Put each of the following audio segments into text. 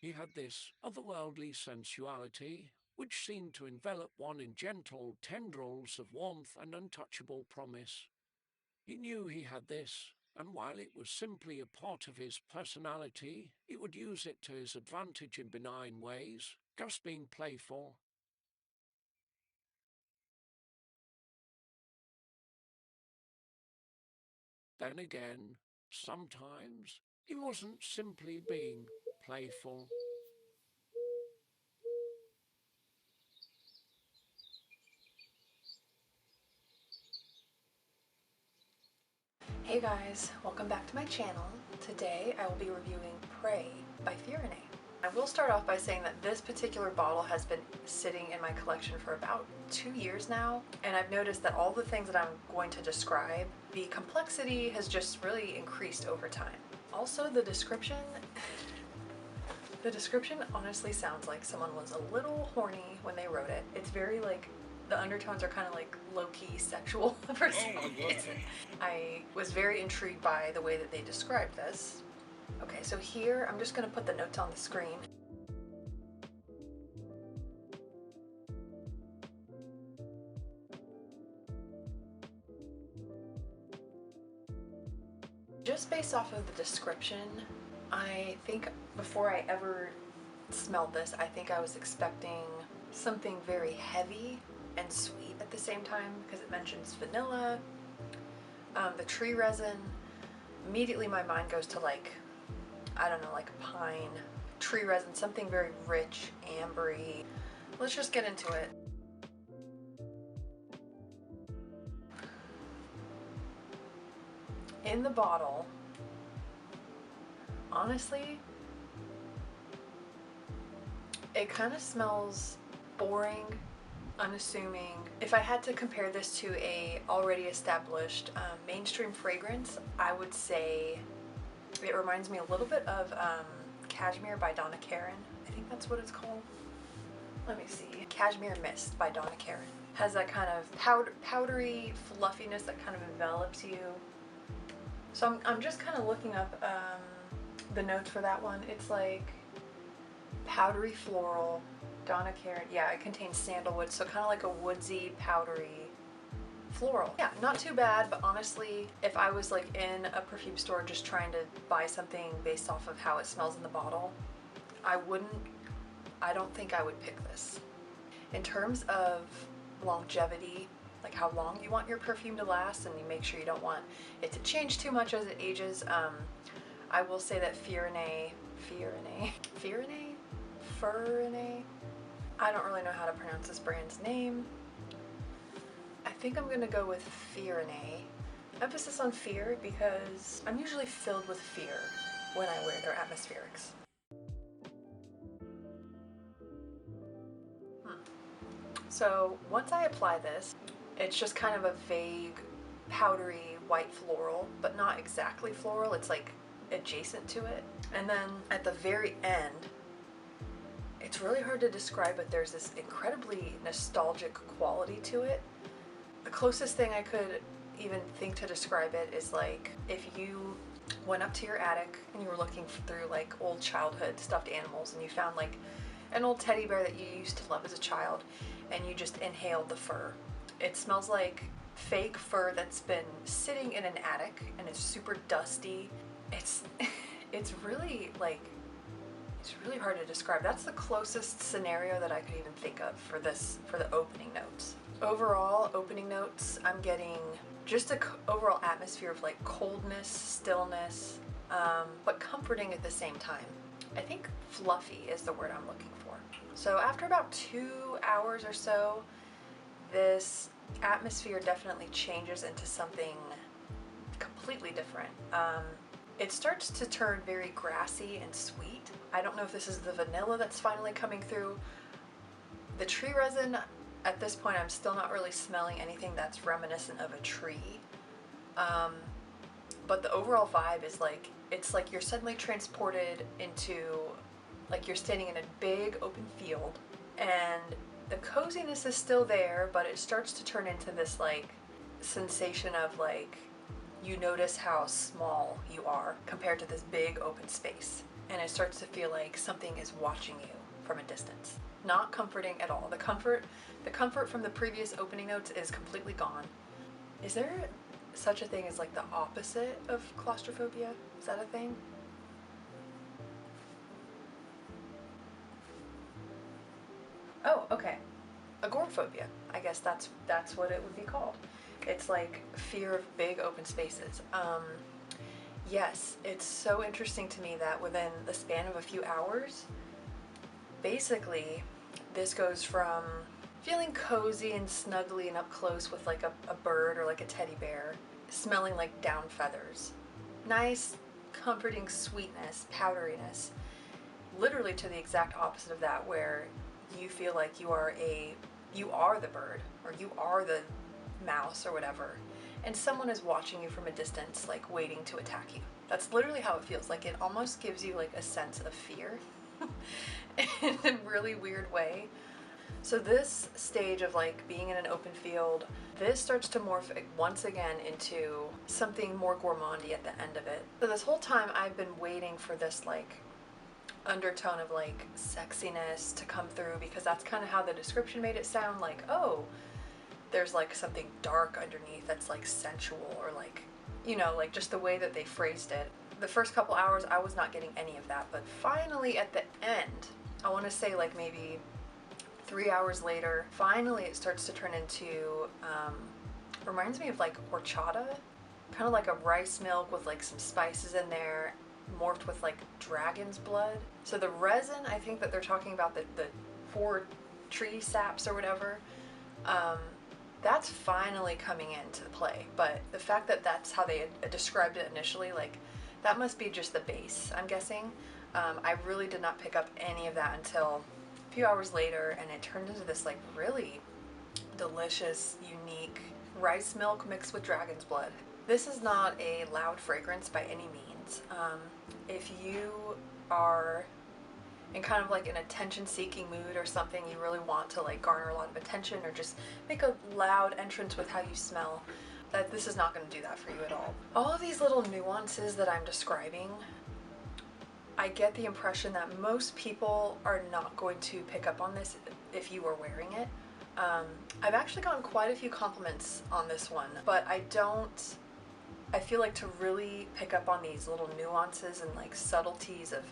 He had this otherworldly sensuality, which seemed to envelop one in gentle tendrils of warmth and untouchable promise. He knew he had this, and while it was simply a part of his personality, he would use it to his advantage in benign ways, just being playful. Then again, sometimes he wasn't simply being playful. Hey guys, welcome back to my channel. Today I will be reviewing Prey by Fyrinnae. I will start off by saying that this particular bottle has been sitting in my collection for about 2 years now, and I've noticed that all the things that I'm going to describe, the complexity has just really increased over time. Also, the description honestly sounds like someone was a little horny when they wrote it. It's very like, the undertones are kind of like low-key sexual for some reason. I was very intrigued by the way that they described this. Okay, so here I'm just going to put the notes on the screen. Just based off of the description, I think before I ever smelled this, I think I was expecting something very heavy and sweet at the same time, because it mentions vanilla, the tree resin. Immediately my mind goes to like, I don't know, like a pine, tree resin, something very rich, ambery. Let's just get into it. In the bottle, honestly, it kind of smells boring, unassuming. If I had to compare this to a already established mainstream fragrance, I would say it reminds me a little bit of Cashmere by Donna Karan. I think that's what it's called. Let me see. Cashmere Mist by Donna Karan. Has that kind of powdery fluffiness that kind of envelops you. So I'm just kind of looking up the notes for that one. It's like powdery floral, Donna Karan. Yeah, it contains sandalwood, so kind of like a woodsy, powdery floral. Yeah, not too bad, but honestly, if I was like in a perfume store just trying to buy something based off of how it smells in the bottle, I don't think I would pick this. In terms of longevity, like how long you want your perfume to last, and you make sure you don't want it to change too much as it ages, I will say that Fyrinnae, I don't really know how to pronounce this brand's name. I think I'm gonna go with Fyrinnae. Emphasis on fear, because I'm usually filled with fear when I wear their atmospherics. So once I apply this, it's just kind of a vague, powdery white floral, but not exactly floral. It's like adjacent to it. And then at the very end, it's really hard to describe, but there's this incredibly nostalgic quality to it. The closest thing I could even think to describe it is like if you went up to your attic and you were looking through like old childhood stuffed animals, and you found like an old teddy bear that you used to love as a child, and you just inhaled the fur. It smells like fake fur that's been sitting in an attic and it's super dusty. It's really like, it's really hard to describe. That's the closest scenario that I could even think of for this, for the opening notes. Overall, opening notes, I'm getting just an overall atmosphere of like coldness, stillness, but comforting at the same time. I think fluffy is the word I'm looking for. So after about 2 hours or so, this atmosphere definitely changes into something completely different. It starts to turn very grassy and sweet. I don't know if this is the vanilla that's finally coming through. The tree resin, at this point I'm still not really smelling anything that's reminiscent of a tree. But the overall vibe is like, it's like you're suddenly transported into, like you're standing in a big open field, and the coziness is still there, but it starts to turn into this like sensation of like, you notice how small you are compared to this big open space. and it starts to feel like something is watching you from a distance. Not comforting at all. The comfort from the previous opening notes is completely gone. Is there such a thing as like the opposite of claustrophobia? Is that a thing? Oh, okay. Agoraphobia. I guess that's what it would be called. It's like fear of big open spaces. Yes, it's so interesting to me that within the span of a few hours, basically, this goes from feeling cozy and snuggly and up close with like a bird or like a teddy bear, smelling like down feathers. Nice, comforting sweetness, powderiness, literally to the exact opposite of that, where you feel like you are the bird, or you are the mouse or whatever, and someone is watching you from a distance, like waiting to attack you. That's literally how it feels. Like it almost gives you like a sense of fear in a really weird way. So this stage of like being in an open field, this starts to morph once again into something more gourmandy at the end of it. So this whole time I've been waiting for this like undertone of like sexiness to come through, because that's kind of how the description made it sound, like, oh, there's like something dark underneath that's like sensual, or like, you know, like just the way that they phrased it. The first couple hours I was not getting any of that, but finally at the end, I want to say like maybe 3 hours later, finally it starts to turn into, reminds me of like horchata, kind of like a rice milk with like some spices in there, morphed with like dragon's blood. So the resin, I think that they're talking about the 4 tree saps or whatever, that's finally coming into play. But the fact that that's how they had described it initially, like that must be just the base, I'm guessing. I really did not pick up any of that until a few hours later, and it turned into this like really delicious, unique rice milk mixed with dragon's blood. This is not a loud fragrance by any means. If you are in kind of like an attention-seeking mood or something, you really want to like garner a lot of attention or just make a loud entrance with how you smell, that this is not going to do that for you at all. All of these little nuances that I'm describing, I get the impression that most people are not going to pick up on this if you are wearing it. I've actually gotten quite a few compliments on this one, but I feel like to really pick up on these little nuances and like subtleties of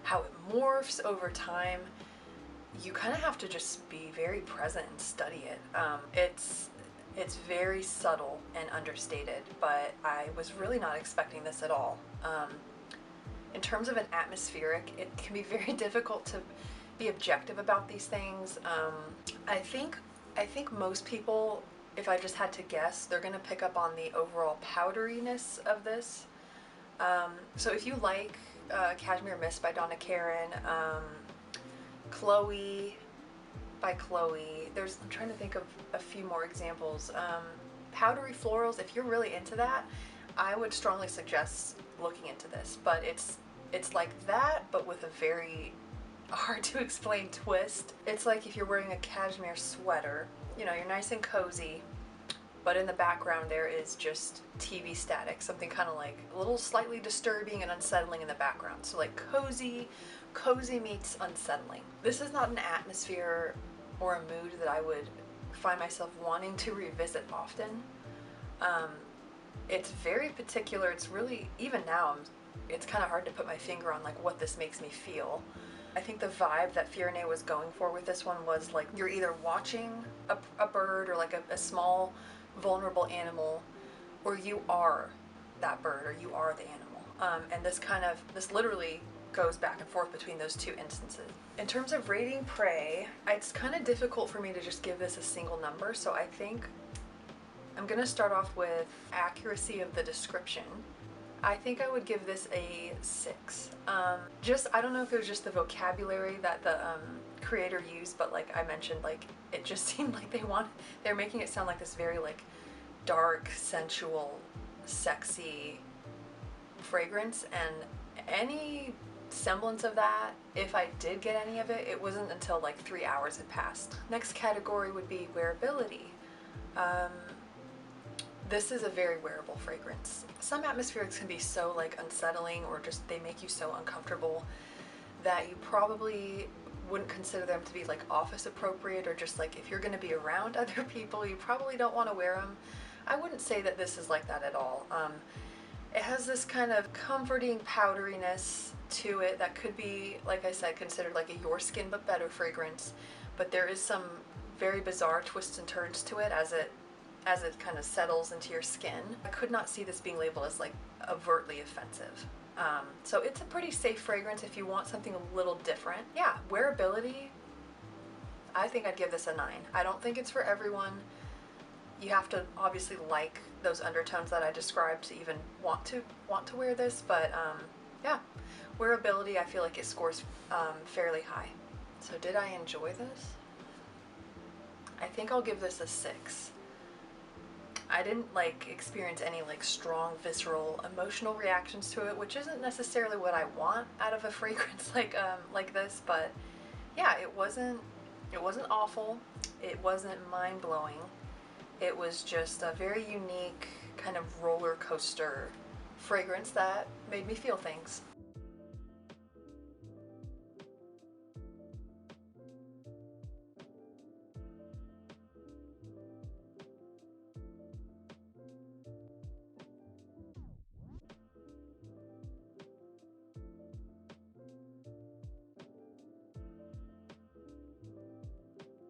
how it morphs over time, you kind of have to just be very present and study it. It's very subtle and understated, but I was really not expecting this at all. In terms of an atmospheric, it can be very difficult to be objective about these things. I think most people, if I just had to guess, they're going to pick up on the overall powderiness of this. So if you like Cashmere Mist by Donna Karan, Chloe by Chloe, I'm trying to think of a few more examples. Powdery florals, if you're really into that, I would strongly suggest looking into this. But it's like that, but with a very hard to explain twist. It's like if you're wearing a cashmere sweater, you know, you're nice and cozy, but in the background there is just TV static, something kind of like a little slightly disturbing and unsettling in the background. So like cozy meets unsettling. This is not an atmosphere or a mood that I would find myself wanting to revisit often. It's very particular. It's really, even now, it's kind of hard to put my finger on like what this makes me feel. I think the vibe that Fyrinnae was going for with this one was like you're either watching a bird or like a small vulnerable animal, or you are that bird, or you are the animal. And this literally goes back and forth between those two instances. In terms of rating prey, it's kind of difficult for me to just give this a single number, so I think I'm gonna start off with accuracy of the description. I think I would give this a 6. I don't know if it was just the vocabulary that the creator used, but like I mentioned, like it just seemed like they're making it sound like this very like dark, sensual, sexy fragrance, and any semblance of that, if I did get any of it, it wasn't until like 3 hours had passed. Next category would be wearability. This is a very wearable fragrance. Some atmospherics can be so like unsettling, or just they make you so uncomfortable that you probably wouldn't consider them to be like office appropriate, or just like if you're going to be around other people, you probably don't want to wear them. I wouldn't say that this is like that at all. It has this kind of comforting powderiness to it that could be, like I said, considered like a Your Skin But Better fragrance, but there is some very bizarre twists and turns to it as it kind of settles into your skin. I could not see this being labeled as like overtly offensive. So it's a pretty safe fragrance if you want something a little different. Yeah, wearability, I think I'd give this a 9. I don't think it's for everyone. You have to obviously like those undertones that I described to even want to wear this, but yeah, wearability, I feel like it scores fairly high. So did I enjoy this? I think I'll give this a 6. I didn't like experience any like strong visceral emotional reactions to it, which isn't necessarily what I want out of a fragrance like this, but yeah, it wasn't awful. It wasn't mind-blowing. It was just a very unique kind of roller coaster fragrance that made me feel things.